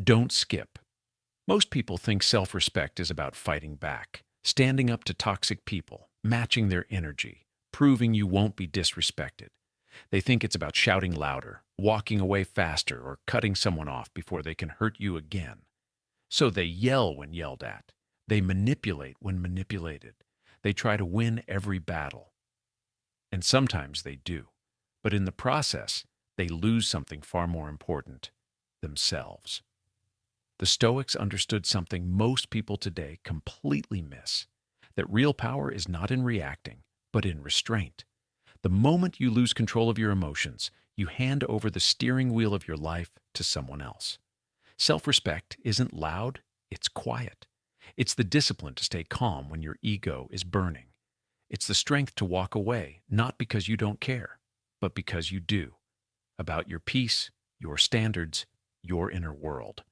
Don't skip. Most people think self-respect is about fighting back, standing up to toxic people, matching their energy, proving you won't be disrespected. They think it's about shouting louder, walking away faster, or cutting someone off before they can hurt you again. So they yell when yelled at. They manipulate when manipulated. They try to win every battle. And sometimes they do. But in the process, they lose something far more important: themselves. The Stoics understood something most people today completely miss: that real power is not in reacting, but in restraint. The moment you lose control of your emotions, you hand over the steering wheel of your life to someone else. Self-respect isn't loud, it's quiet. It's the discipline to stay calm when your ego is burning. It's the strength to walk away, not because you don't care, but because you do, about your peace, your standards, your inner world.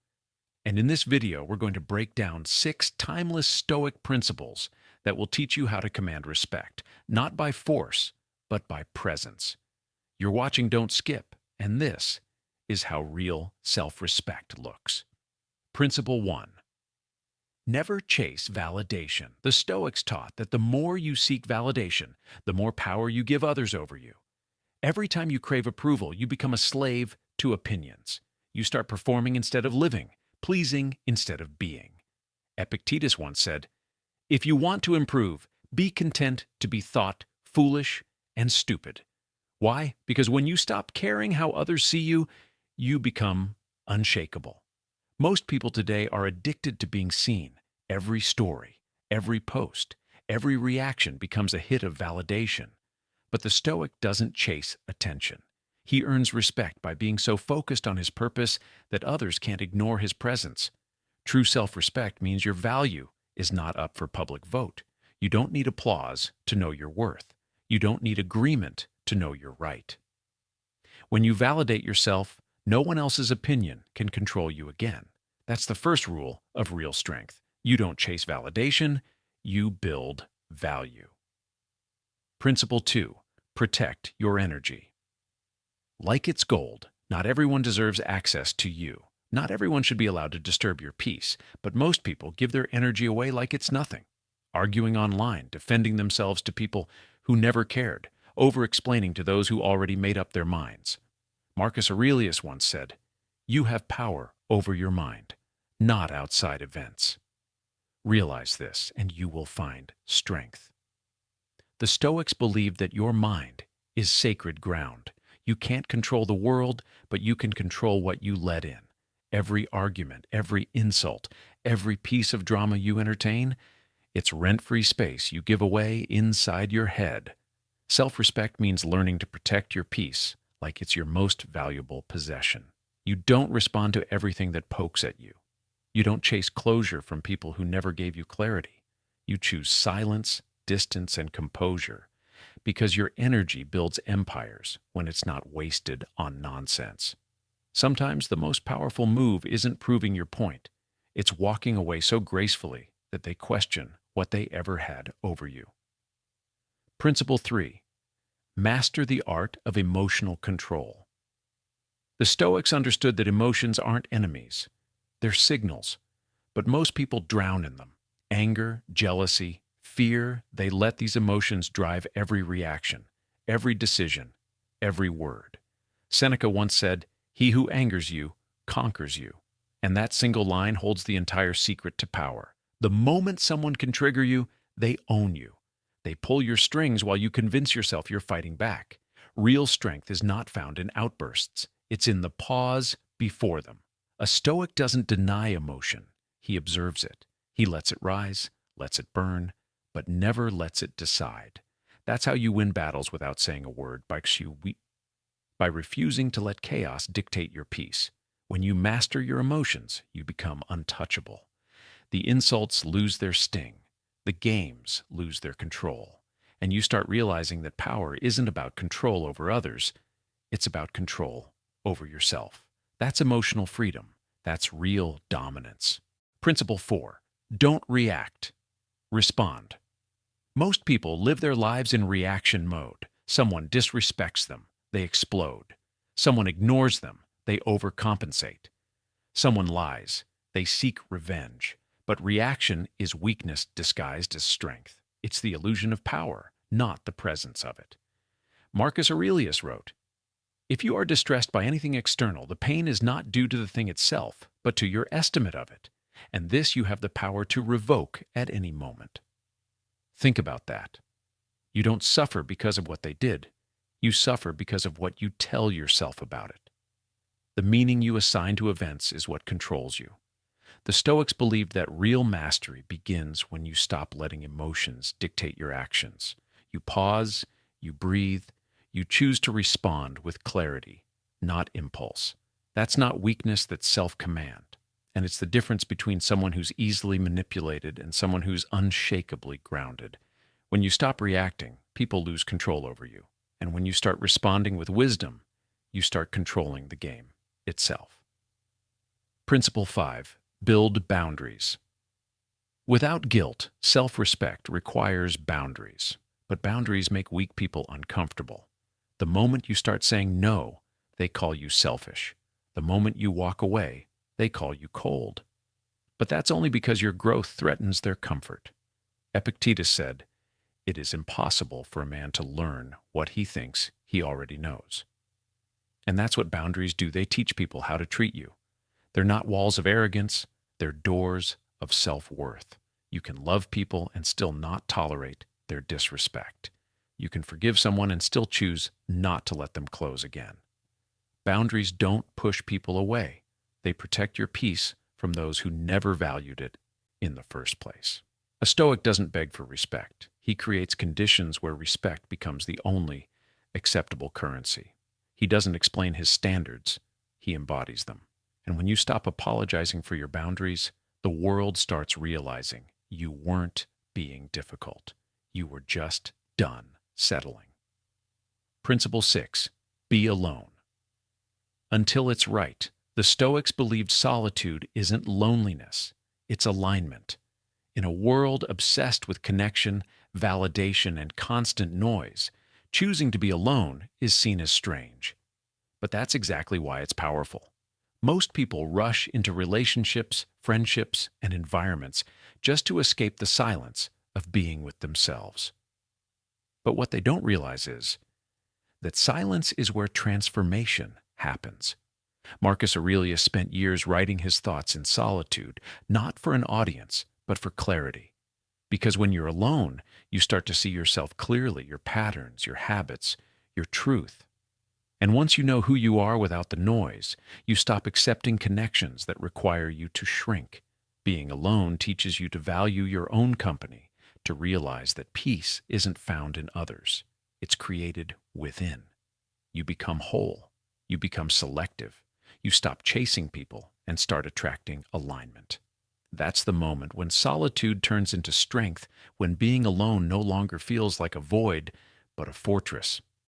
And in this video, we're going to break down 6 timeless Stoic principles that will teach you how to command respect, not by force, but by presence. You're watching Don't Skip, and this is how real self-respect looks. Principle 1. Never chase validation. The Stoics taught that the more you seek validation, the more power you give others over you. Every time you crave approval, you become a slave to opinions. You start performing instead of living, pleasing instead of being. Epictetus once said, "If you want to improve, be content to be thought foolish and stupid." Why? Because when you stop caring how others see you, you become unshakable. Most people today are addicted to being seen. Every story, every post, every reaction becomes a hit of validation. But the Stoic doesn't chase attention. He earns respect by being so focused on his purpose that others can't ignore his presence. True self-respect means your value is not up for public vote. You don't need applause to know your worth. You don't need agreement to know you're right. When you validate yourself, no one else's opinion can control you again. That's the first rule of real strength. You don't chase validation, you build value. Principle 2. Protect your energy. Like it's gold, not everyone deserves access to you. Not everyone should be allowed to disturb your peace, but most people give their energy away like it's nothing. Arguing online, defending themselves to people who never cared, over-explaining to those who already made up their minds. Marcus Aurelius once said, "You have power over your mind, not outside events." Realize this, and you will find strength. The Stoics believed that your mind is sacred ground. You can't control the world, but you can control what you let in. Every argument, every insult, every piece of drama you entertain, it's rent-free space you give away inside your head. Self-respect means learning to protect your peace like it's your most valuable possession. You don't respond to everything that pokes at you. You don't chase closure from people who never gave you clarity. You choose silence, distance, and composure, because your energy builds empires when it's not wasted on nonsense. Sometimes the most powerful move isn't proving your point. It's walking away so gracefully that they question what they ever had over you. Principle 3. Master the art of emotional control. The Stoics understood that emotions aren't enemies. They're signals, but most people drown in them. Anger, jealousy, fear, they let these emotions drive every reaction, every decision, every word. Seneca once said, "He who angers you conquers you." And that single line holds the entire secret to power. The moment someone can trigger you, they own you. They pull your strings while you convince yourself you're fighting back. Real strength is not found in outbursts. It's in the pause before them. A Stoic doesn't deny emotion. He observes it. He lets it rise, lets it burn, but never lets it decide. That's how you win battles without saying a word, by refusing to let chaos dictate your peace. When you master your emotions, you become untouchable. The insults lose their sting. The games lose their control. And you start realizing that power isn't about control over others. It's about control over yourself. That's emotional freedom. That's real dominance. Principle 4. Don't react. Respond. Most people live their lives in reaction mode. Someone disrespects them, they explode. Someone ignores them, they overcompensate. Someone lies. They seek revenge. But reaction is weakness disguised as strength. It's the illusion of power, not the presence of it. Marcus Aurelius wrote, "If you are distressed by anything external, the pain is not due to the thing itself, but to your estimate of it, and this you have the power to revoke at any moment." Think about that. You don't suffer because of what they did. You suffer because of what you tell yourself about it. The meaning you assign to events is what controls you. The Stoics believed that real mastery begins when you stop letting emotions dictate your actions. You pause, you breathe, you choose to respond with clarity, not impulse. That's not weakness, that's self-command. And it's the difference between someone who's easily manipulated and someone who's unshakably grounded. When you stop reacting, people lose control over you. And when you start responding with wisdom, you start controlling the game itself. Principle 5. Build boundaries. Without guilt, self-respect requires boundaries. But boundaries make weak people uncomfortable. The moment you start saying no, they call you selfish. The moment you walk away, they call you cold. But that's only because your growth threatens their comfort. Epictetus said, "It is impossible for a man to learn what he thinks he already knows." And that's what boundaries do. They teach people how to treat you. They're not walls of arrogance, they're doors of self-worth. You can love people and still not tolerate their disrespect. You can forgive someone and still choose not to let them close again. Boundaries don't push people away. They protect your peace from those who never valued it in the first place. A Stoic doesn't beg for respect. He creates conditions where respect becomes the only acceptable currency. He doesn't explain his standards, he embodies them. And when you stop apologizing for your boundaries, the world starts realizing you weren't being difficult. You were just done settling. Principle 6. Be alone. Until it's right, the Stoics believed solitude isn't loneliness, it's alignment. In a world obsessed with connection, validation, and constant noise, choosing to be alone is seen as strange. But that's exactly why it's powerful. Most people rush into relationships, friendships, and environments just to escape the silence of being with themselves. But what they don't realize is that silence is where transformation happens. Marcus Aurelius spent years writing his thoughts in solitude, not for an audience, but for clarity. Because when you're alone, you start to see yourself clearly, your patterns, your habits, your truth. And once you know who you are without the noise, you stop accepting connections that require you to shrink. Being alone teaches you to value your own company, to realize that peace isn't found in others. It's created within. You become whole. You become selective. You stop chasing people and start attracting alignment. That's the moment when solitude turns into strength, when being alone no longer feels like a void, but a fortress.